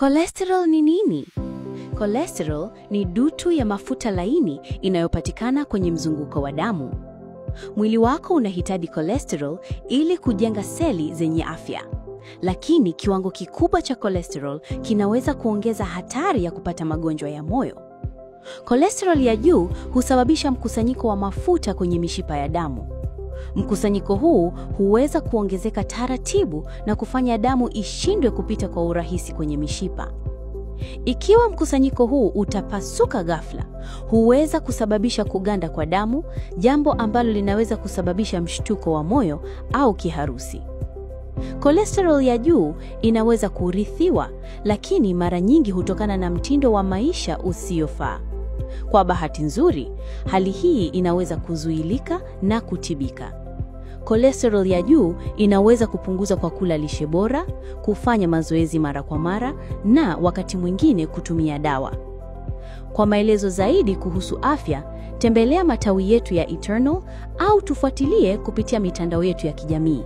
Cholesterol ni nini? Cholesterol ni dutu ya mafuta laini inayopatikana kwenye mzunguko wa damu. Mwili wako unahitaji cholesterol ili kujenga seli zenye afya. Lakini kiwango kikubwa cha cholesterol kinaweza kuongeza hatari ya kupata magonjwa ya moyo. Cholesterol ya juu husababisha mkusanyiko wa mafuta kwenye mishipa ya damu. Mkusanyiko huu huweza kuongezeka taratibu na kufanya damu ishindwe kupita kwa urahisi kwenye mishipa. Ikiwa mkusanyiko huu utapasuka ghafla, huweza kusababisha kuganda kwa damu, jambo ambalo linaweza kusababisha mshtuko wa moyo au kiharusi. Cholesterol ya juu inaweza kurithiwa, lakini mara nyingi hutokana na mtindo wa maisha usiofaa. Kwa bahati nzuri, hali hii inaweza kuzuilika na kutibika. Cholesterol ya juu inaweza kupunguza kwa kula lishe bora, kufanya mazoezi mara kwa mara na wakati mwingine kutumia dawa. Kwa maelezo zaidi kuhusu afya, tembelea matawi yetu ya Eternal au tufuatilie kupitia mitandao yetu ya kijamii.